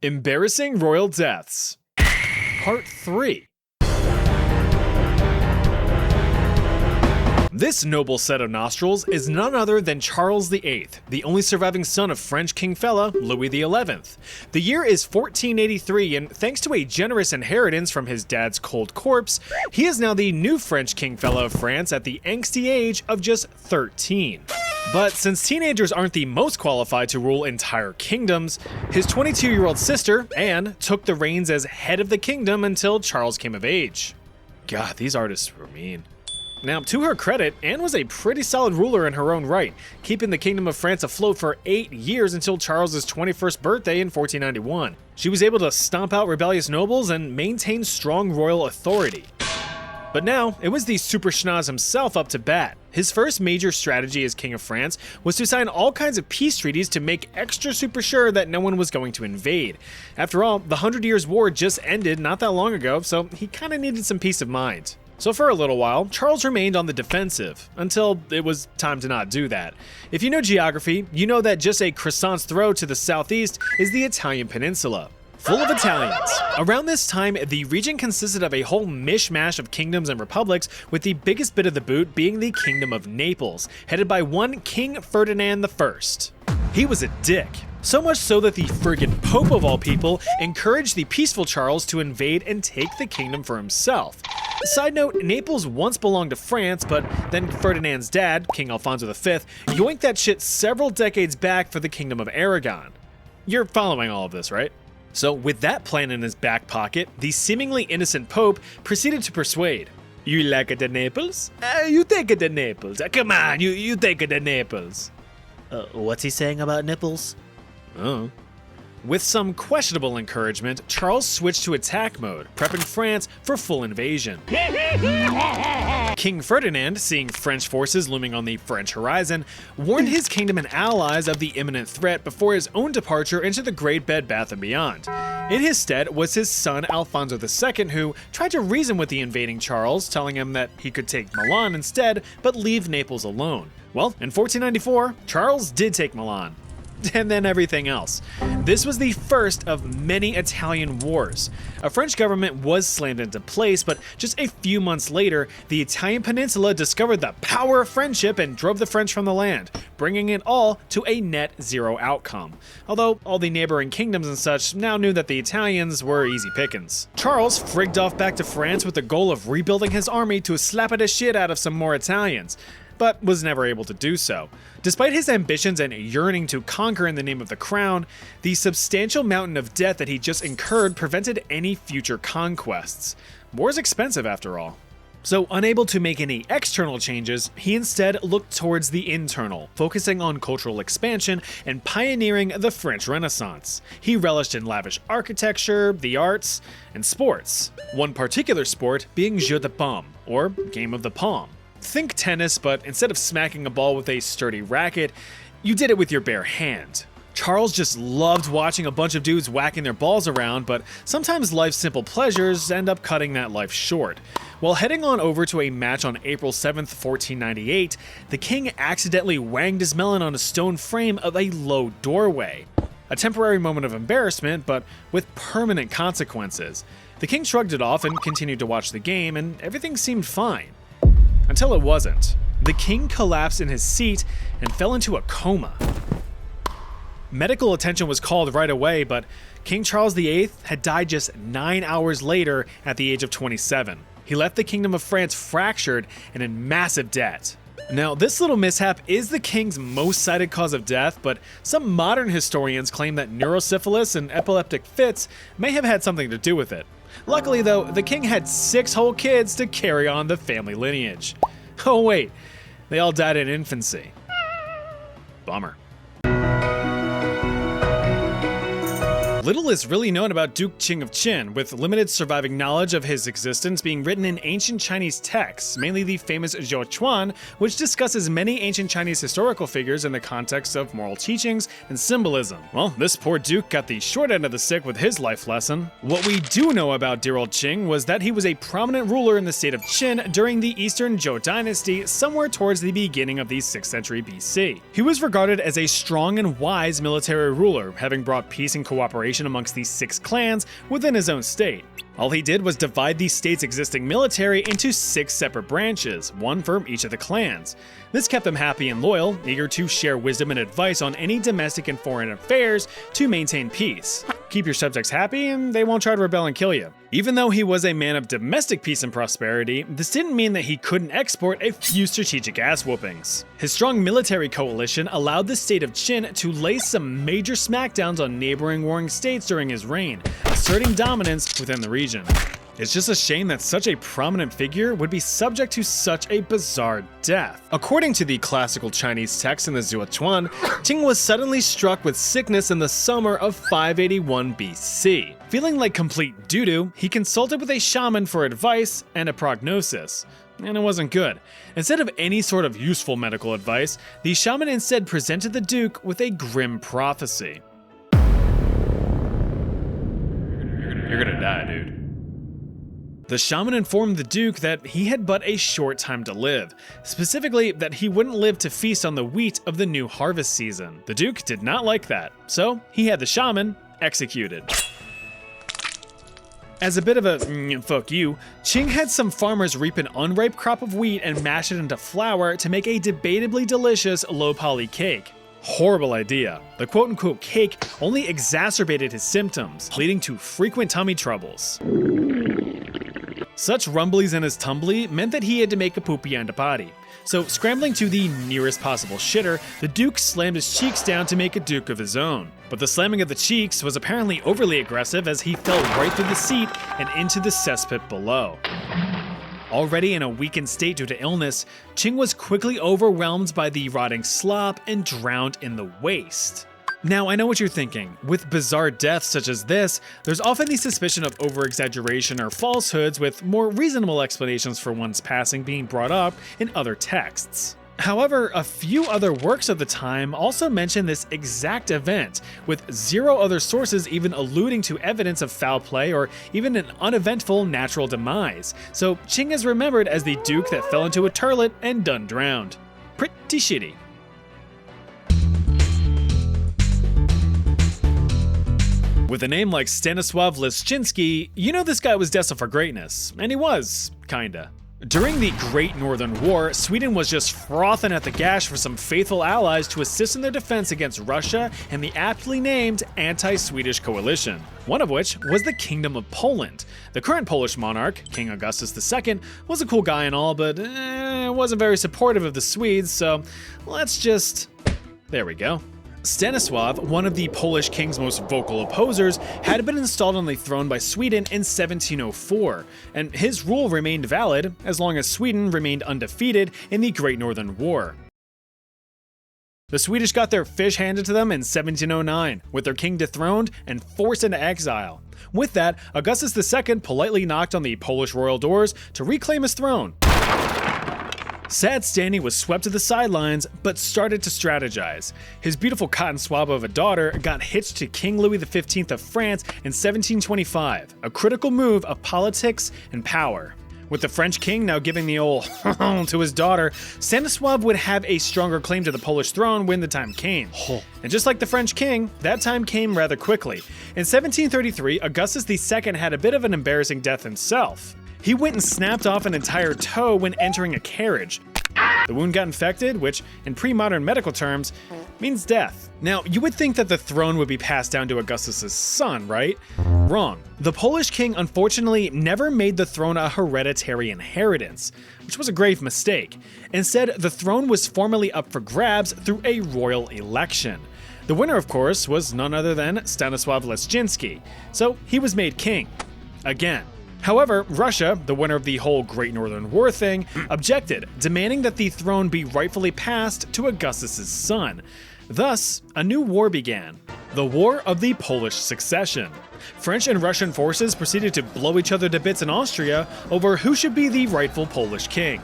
Embarrassing Royal Deaths. Part 3. This noble set of nostrils is none other than Charles VIII, the only surviving son of French King Fela, Louis XI. The year is 1483, and thanks to a generous inheritance from his dad's cold corpse, he is now the new French King Fela of France at the angsty age of just 13. But since teenagers aren't the most qualified to rule entire kingdoms, his 22-year-old sister, Anne, took the reins as head of the kingdom until Charles came of age. God, these artists were mean. Now, to her credit, Anne was a pretty solid ruler in her own right, keeping the Kingdom of France afloat for 8 years until Charles's 21st birthday in 1491. She was able to stomp out rebellious nobles and maintain strong royal authority. But now, it was the super schnoz himself up to bat. His first major strategy as King of France was to sign all kinds of peace treaties to make extra super sure that no one was going to invade. After all, the 100 Years' War just ended not that long ago, so he kinda needed some peace of mind. So for a little while, Charles remained on the defensive, until it was time to not do that. If you know geography, you know that just a croissant's throw to the southeast is the Italian peninsula, full of Italians. Around this time, the region consisted of a whole mishmash of kingdoms and republics, with the biggest bit of the boot being the Kingdom of Naples, headed by one King Ferdinand I. He was a dick. So much so that the friggin' Pope of all people encouraged the peaceful Charles to invade and take the kingdom for himself. Side note, Naples once belonged to France, but then Ferdinand's dad, King Alfonso V, yoinked that shit several decades back for the Kingdom of Aragon. You're following all of this, right? So with that plan in his back pocket, the seemingly innocent Pope proceeded to persuade. You like it in Naples? You take it to Naples. Come on, you take it to Naples. What's he saying about nipples? Oh. With some questionable encouragement, Charles switched to attack mode, prepping France for full invasion. King Ferdinand, seeing French forces looming on the French horizon, warned his kingdom and allies of the imminent threat before his own departure into the Great Bed Bath & Beyond. In his stead was his son Alfonso II, who tried to reason with the invading Charles, telling him that he could take Milan instead, but leave Naples alone. Well, in 1494, Charles did take Milan. And then everything else. This was the first of many Italian wars. A French government was slammed into place, but just a few months later, the Italian peninsula discovered the power of friendship and drove the French from the land, bringing it all to a net zero outcome. Although all the neighboring kingdoms and such now knew that the Italians were easy pickings. Charles frigged off back to France with the goal of rebuilding his army to slap the shit out of some more Italians, but was never able to do so. Despite his ambitions and yearning to conquer in the name of the crown, the substantial mountain of debt that he just incurred prevented any future conquests. War is expensive after all. So unable to make any external changes, he instead looked towards the internal, focusing on cultural expansion and pioneering the French Renaissance. He relished in lavish architecture, the arts, and sports. One particular sport being jeu de paume, or game of the palm. Think tennis, but instead of smacking a ball with a sturdy racket, you did it with your bare hand. Charles just loved watching a bunch of dudes whacking their balls around, but sometimes life's simple pleasures end up cutting that life short. While heading on over to a match on April 7th, 1498, the king accidentally wanged his melon on a stone frame of a low doorway. A temporary moment of embarrassment, but with permanent consequences. The king shrugged it off and continued to watch the game, and everything seemed fine. Until it wasn't. The king collapsed in his seat and fell into a coma. Medical attention was called right away, but King Charles VIII had died just 9 hours later at the age of 27. He left the Kingdom of France fractured and in massive debt. Now, this little mishap is the king's most cited cause of death, but some modern historians claim that neurosyphilis and epileptic fits may have had something to do with it. Luckily though, the king had 6 whole kids to carry on the family lineage. Oh wait, they all died in infancy. Bummer. Little is really known about Duke Qing of Qin, with limited surviving knowledge of his existence being written in ancient Chinese texts, mainly the famous Zhou, which discusses many ancient Chinese historical figures in the context of moral teachings and symbolism. Well, this poor duke got the short end of the stick with his life lesson. What we do know about dear old Qing was that he was a prominent ruler in the state of Qin during the Eastern Zhou dynasty, somewhere towards the beginning of the 6th century BC. He was regarded as a strong and wise military ruler, having brought peace and cooperation cooperation amongst these 6 clans within his own state. All he did was divide the state's existing military into 6 separate branches, one for each of the clans. This kept them happy and loyal, eager to share wisdom and advice on any domestic and foreign affairs to maintain peace. Keep your subjects happy and they won't try to rebel and kill you. Even though he was a man of domestic peace and prosperity, this didn't mean that he couldn't export a few strategic ass whoopings. His strong military coalition allowed the state of Qin to lay some major smackdowns on neighboring warring states during his reign, asserting dominance within the region. It's just a shame that such a prominent figure would be subject to such a bizarre death. According to the classical Chinese text in the Zuochuan, Qing was suddenly struck with sickness in the summer of 581 BC. Feeling like complete doo-doo, he consulted with a shaman for advice and a prognosis. And it wasn't good. Instead of any sort of useful medical advice, the shaman instead presented the Duke with a grim prophecy. You're gonna die, dude. The shaman informed the Duke that he had but a short time to live, specifically that he wouldn't live to feast on the wheat of the new harvest season. The Duke did not like that, so he had the shaman executed. As a bit of a fuck you, Qing had some farmers reap an unripe crop of wheat and mash it into flour to make a debatably delicious low-poly cake. Horrible idea. The quote-unquote cake only exacerbated his symptoms, leading to frequent tummy troubles. Such rumblies in his tumbly meant that he had to make a poopy and a potty. So, scrambling to the nearest possible shitter, the Duke slammed his cheeks down to make a Duke of his own. But the slamming of the cheeks was apparently overly aggressive as he fell right through the seat and into the cesspit below. Already in a weakened state due to illness, Qing was quickly overwhelmed by the rotting slop and drowned in the waste. Now, I know what you're thinking. With bizarre deaths such as this, there's often the suspicion of over-exaggeration or falsehoods, with more reasonable explanations for one's passing being brought up in other texts. However, a few other works of the time also mention this exact event, with 0 other sources even alluding to evidence of foul play or even an uneventful natural demise, so Qing is remembered as the Duke that fell into a turlet and done drowned. Pretty shitty. With a name like Stanisław Leszczyński, you know this guy was destined for greatness, and he was, kinda. During the Great Northern War, Sweden was just frothing at the gash for some faithful allies to assist in their defense against Russia and the aptly named anti-Swedish coalition, one of which was the Kingdom of Poland. The current Polish monarch, King Augustus II, was a cool guy and all, but wasn't very supportive of the Swedes, so let's just... there we go. Stanisław, one of the Polish king's most vocal opposers, had been installed on the throne by Sweden in 1704, and his rule remained valid as long as Sweden remained undefeated in the Great Northern War. The Swedish got their fish handed to them in 1709, with their king dethroned and forced into exile. With that, Augustus II politely knocked on the Polish royal doors to reclaim his throne. Sad Stanley was swept to the sidelines, but started to strategize. His beautiful cotton swab of a daughter got hitched to King Louis XV of France in 1725, a critical move of politics and power. With the French king now giving the old to his daughter, Stanisław would have a stronger claim to the Polish throne when the time came. And just like the French king, that time came rather quickly. In 1733, Augustus II had a bit of an embarrassing death himself. He went and snapped off an entire toe when entering a carriage. The wound got infected, which, in pre-modern medical terms, means death. Now, you would think that the throne would be passed down to Augustus' son, right? Wrong. The Polish king unfortunately never made the throne a hereditary inheritance, which was a grave mistake. Instead, the throne was formally up for grabs through a royal election. The winner, of course, was none other than Stanisław Leszczyński, so he was made king. Again. However, Russia, the winner of the whole Great Northern War thing, objected, demanding that the throne be rightfully passed to Augustus' son. Thus, a new war began. The War of the Polish Succession. French and Russian forces proceeded to blow each other to bits in Austria over who should be the rightful Polish king.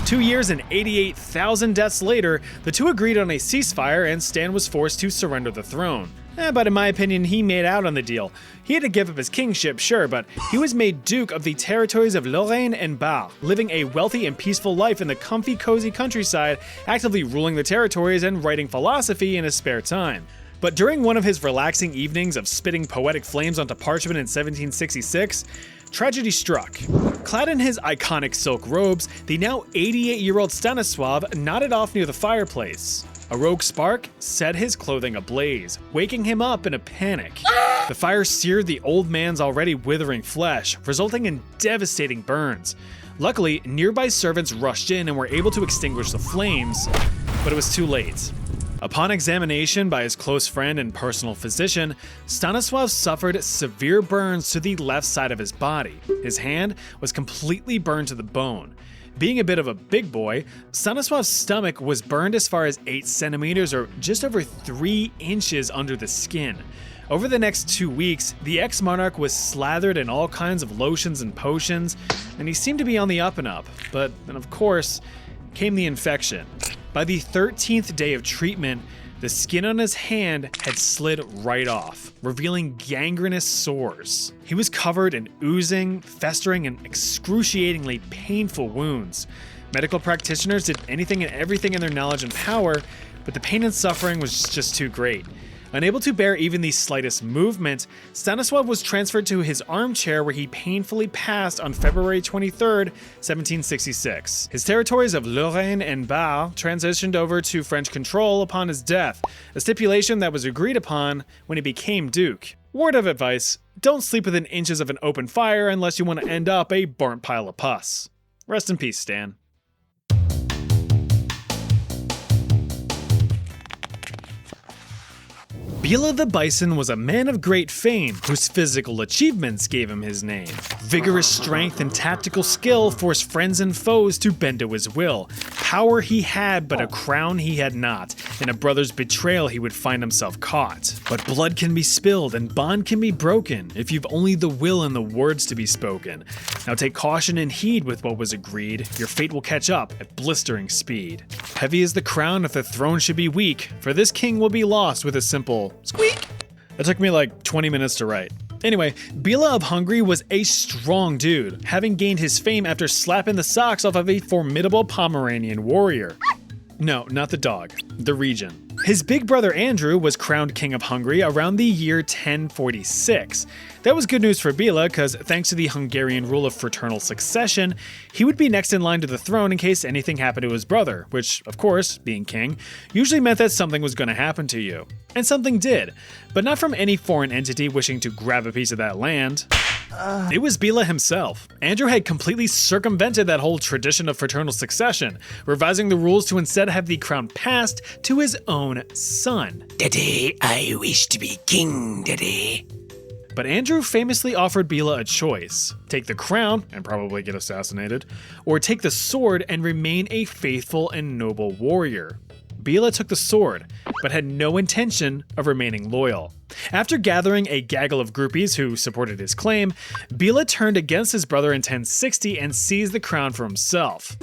2 years and 88,000 deaths later, the two agreed on a ceasefire and Stan was forced to surrender the throne. But in my opinion, he made out on the deal. He had to give up his kingship, sure, but he was made Duke of the territories of Lorraine and Bar, living a wealthy and peaceful life in the comfy, cozy countryside, actively ruling the territories and writing philosophy in his spare time. But during one of his relaxing evenings of spitting poetic flames onto parchment in 1766, tragedy struck. Clad in his iconic silk robes, the now 88-year-old Stanislav nodded off near the fireplace. A rogue spark set his clothing ablaze, waking him up in a panic. The fire seared the old man's already withering flesh, resulting in devastating burns. Luckily, nearby servants rushed in and were able to extinguish the flames, but it was too late. Upon examination by his close friend and personal physician, Stanislav suffered severe burns to the left side of his body. His hand was completely burned to the bone. Being a bit of a big boy, Stanislav's stomach was burned as far as 8 centimeters or just over 3 inches under the skin. Over the next 2 weeks, the ex-monarch was slathered in all kinds of lotions and potions, and he seemed to be on the up and up. But then, of course, came the infection. By the 13th day of treatment, the skin on his hand had slid right off, revealing gangrenous sores. He was covered in oozing, festering, and excruciatingly painful wounds. Medical practitioners did anything and everything in their knowledge and power, but the pain and suffering was just too great. Unable to bear even the slightest movement, Stanislav was transferred to his armchair where he painfully passed on February 23, 1766. His territories of Lorraine and Bar transitioned over to French control upon his death, a stipulation that was agreed upon when he became duke. Word of advice, don't sleep within inches of an open fire unless you want to end up a burnt pile of pus. Rest in peace, Stan. Bela the Bison was a man of great fame, whose physical achievements gave him his name. Vigorous strength and tactical skill forced friends and foes to bend to his will. Power he had, but a crown he had not. In a brother's betrayal, he would find himself caught. But blood can be spilled and bond can be broken if you've only the will and the words to be spoken. Now take caution and heed with what was agreed. Your fate will catch up at blistering speed. Heavy is the crown if the throne should be weak, for this king will be lost with a simple squeak. That took me like 20 minutes to write. Anyway, Bela of Hungary was a strong dude, having gained his fame after slapping the socks off of a formidable Pomeranian warrior. No, not the dog, the region. His big brother Andrew was crowned king of Hungary around the year 1046. That was good news for Bela because thanks to the Hungarian rule of fraternal succession, he would be next in line to the throne in case anything happened to his brother, which, of course, being king, usually meant that something was going to happen to you. And something did, but not from any foreign entity wishing to grab a piece of that land. It was Bela himself. Andrew had completely circumvented that whole tradition of fraternal succession, revising the rules to instead have the crown passed to his own son. Daddy, I wish to be king, Daddy. But Andrew famously offered Bela a choice: take the crown and probably get assassinated, or take the sword and remain a faithful and noble warrior. Bela took the sword, but had no intention of remaining loyal. After gathering a gaggle of groupies who supported his claim, Bela turned against his brother in 1060 and seized the crown for himself.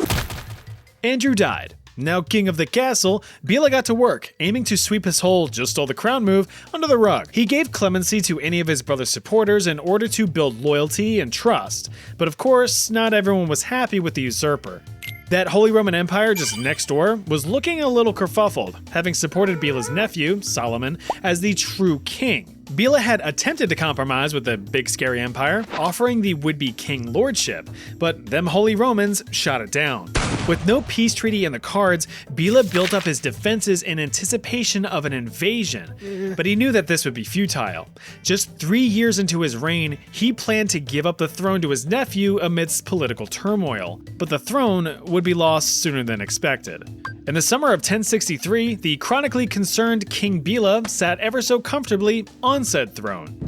Andrew died. Now king of the castle, Bela got to work, aiming to sweep his whole just stole the crown move under the rug. He gave clemency to any of his brother's supporters in order to build loyalty and trust, but of course, not everyone was happy with the usurper. That Holy Roman Empire just next door was looking a little kerfuffled, having supported Bela's nephew, Solomon, as the true king. Bela had attempted to compromise with the big scary empire, offering the would-be king lordship, but them Holy Romans shot it down. With no peace treaty in the cards, Bela built up his defenses in anticipation of an invasion, but he knew that this would be futile. Just 3 years into his reign, he planned to give up the throne to his nephew amidst political turmoil, but the throne would be lost sooner than expected. In the summer of 1063, the chronically concerned King Bela sat ever so comfortably on said throne.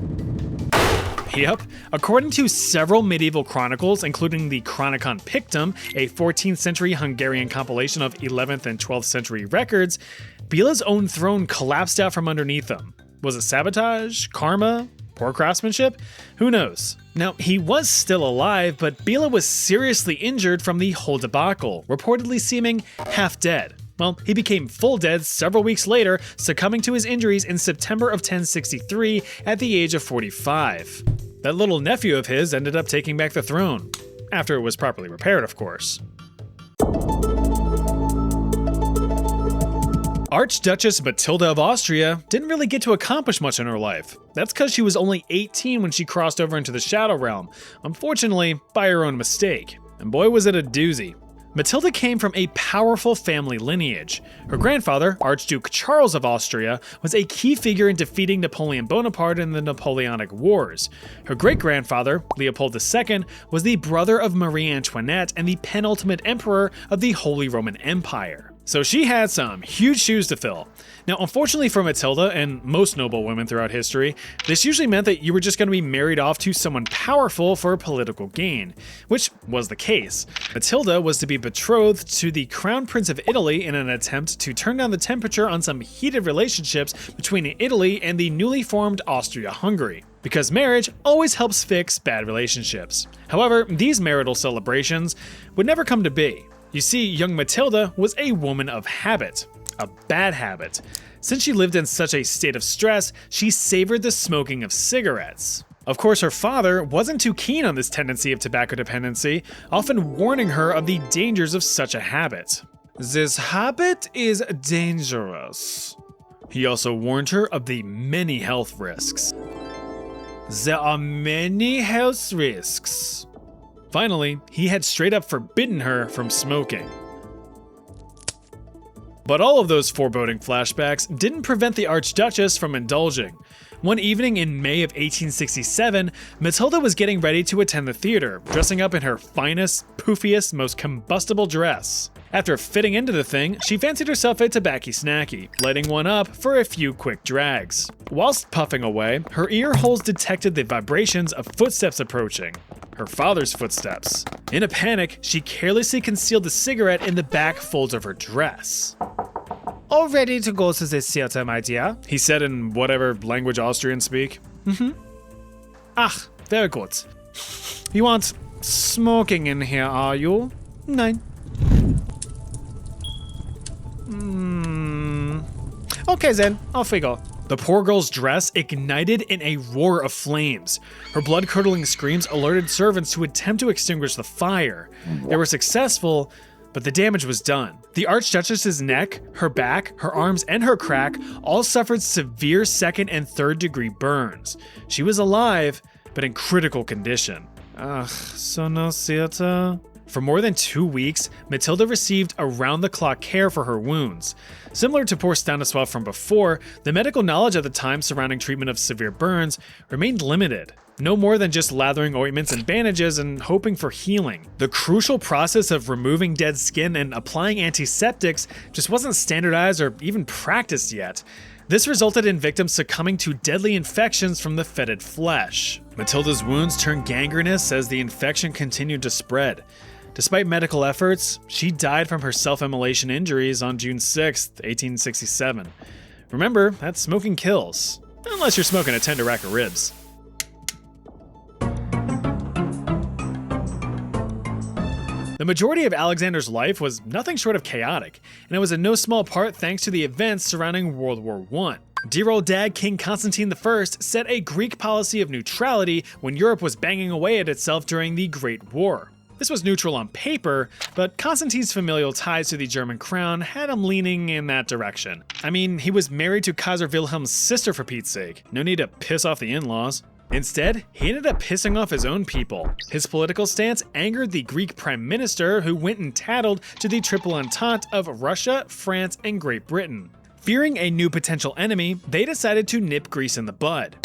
Yep. According to several medieval chronicles, including the Chronicon Pictum, a 14th century Hungarian compilation of 11th and 12th century records, Bela's own throne collapsed out from underneath him. Was it sabotage? Karma? Poor craftsmanship? Who knows? Now, he was still alive, but Bela was seriously injured from the whole debacle, reportedly seeming half dead. Well, he became full dead several weeks later, succumbing to his injuries in September of 1063 at the age of 45. That little nephew of his ended up taking back the throne, after it was properly repaired, of course. Archduchess Matilda of Austria didn't really get to accomplish much in her life. That's because she was only 18 when she crossed over into the Shadow Realm, unfortunately by her own mistake. And boy was it a doozy. Matilda came from a powerful family lineage. Her grandfather, Archduke Charles of Austria, was a key figure in defeating Napoleon Bonaparte in the Napoleonic Wars. Her great-grandfather, Leopold II, was the brother of Marie Antoinette and the penultimate emperor of the Holy Roman Empire. So she had some huge shoes to fill. Now, unfortunately for Matilda and most noble women throughout history, this usually meant that you were just going to be married off to someone powerful for political gain, which was the case. Matilda was to be betrothed to the Crown Prince of Italy in an attempt to turn down the temperature on some heated relationships between Italy and the newly formed Austria-Hungary, because marriage always helps fix bad relationships. However, these marital celebrations would never come to be. You see, young Matilda was a woman of habit. A bad habit. Since she lived in such a state of stress, she savored the smoking of cigarettes. Of course, her father wasn't too keen on this tendency of tobacco dependency, often warning her of the dangers of such a habit. This habit is dangerous. He also warned her of the many health risks. There are many health risks. Finally, he had straight up forbidden her from smoking. But all of those foreboding flashbacks didn't prevent the Archduchess from indulging. One evening in May of 1867, Matilda was getting ready to attend the theater, dressing up in her finest, poofiest, most combustible dress. After fitting into the thing, she fancied herself a tobacco snacky, lighting one up for a few quick drags. Whilst puffing away, her ear holes detected the vibrations of footsteps approaching. Her father's footsteps. In a panic, she carelessly concealed the cigarette in the back folds of her dress. "All ready to go to the theater, my dear?" he said in whatever language Austrians speak. Ach, very good. You aren't smoking in here, are you? Nein. Okay then, off we go. The poor girl's dress ignited in a roar of flames. Her blood-curdling screams alerted servants to attempt to extinguish the fire. They were successful, but the damage was done. The Archduchess's neck, her back, her arms, and her crack all suffered severe second and third degree burns. She was alive, but in critical condition. Ugh, so no theater? For more than 2 weeks, Matilda received around-the-clock care for her wounds. Similar to poor Stanislav from before, the medical knowledge at the time surrounding treatment of severe burns remained limited. No more than just lathering ointments and bandages and hoping for healing. The crucial process of removing dead skin and applying antiseptics just wasn't standardized or even practiced yet. This resulted in victims succumbing to deadly infections from the fetid flesh. Matilda's wounds turned gangrenous as the infection continued to spread. Despite medical efforts, she died from her self-immolation injuries on June 6, 1867. Remember, that smoking kills. Unless you're smoking a tender rack of ribs. The majority of Alexander's life was nothing short of chaotic, and it was in no small part thanks to the events surrounding World War I. Dear old dad King Constantine I set a Greek policy of neutrality when Europe was banging away at itself during the Great War. This was neutral on paper, but Constantine's familial ties to the German crown had him leaning in that direction. I mean, he was married to Kaiser Wilhelm's sister for Pete's sake. No need to piss off the in-laws. Instead, he ended up pissing off his own people. His political stance angered the Greek prime minister, who went and tattled to the Triple Entente of Russia, France, and Great Britain. Fearing a new potential enemy, they decided to nip Greece in the bud.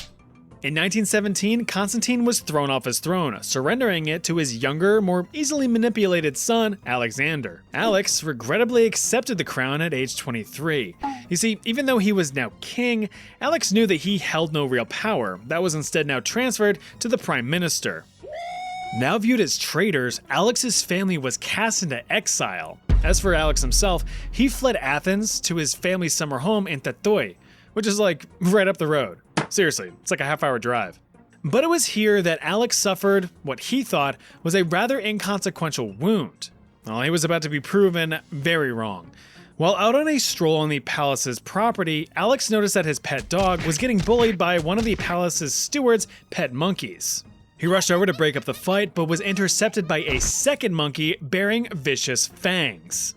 In 1917, Constantine was thrown off his throne, surrendering it to his younger, more easily manipulated son, Alexander. Alex regrettably accepted the crown at age 23. You see, even though he was now king, Alex knew that he held no real power. That was instead now transferred to the prime minister. Now viewed as traitors, Alex's family was cast into exile. As for Alex himself, he fled Athens to his family's summer home in Tatoi, which is like right up the road. Seriously, it's like a half-hour drive. But it was here that Alex suffered what he thought was a rather inconsequential wound. Well, he was about to be proven very wrong. While out on a stroll on the palace's property, Alex noticed that his pet dog was getting bullied by one of the palace's steward's pet monkeys. He rushed over to break up the fight, but was intercepted by a second monkey bearing vicious fangs.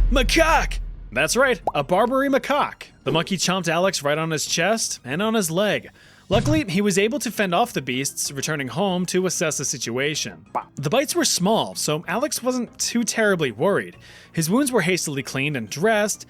"My cock!" That's right, a Barbary macaque. The monkey chomped Alex right on his chest and on his leg. Luckily, he was able to fend off the beasts, returning home to assess the situation. The bites were small, so Alex wasn't too terribly worried. His wounds were hastily cleaned and dressed,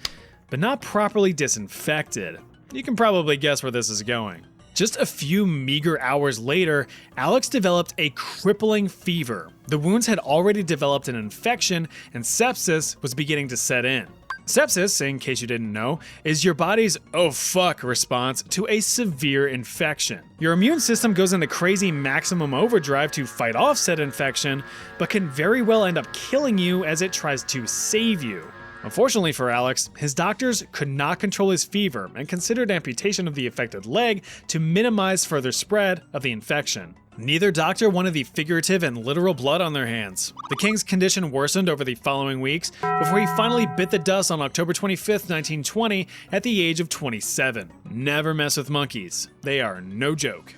but not properly disinfected. You can probably guess where this is going. Just a few meager hours later, Alex developed a crippling fever. The wounds had already developed an infection, and sepsis was beginning to set in. Sepsis, in case you didn't know, is your body's "oh fuck" response to a severe infection. Your immune system goes into crazy maximum overdrive to fight off said infection, but can very well end up killing you as it tries to save you. Unfortunately for Alex, his doctors could not control his fever and considered amputation of the affected leg to minimize further spread of the infection. Neither doctor wanted the figurative and literal blood on their hands. The king's condition worsened over the following weeks before he finally bit the dust on October 25th, 1920 at the age of 27. Never mess with monkeys. They are no joke.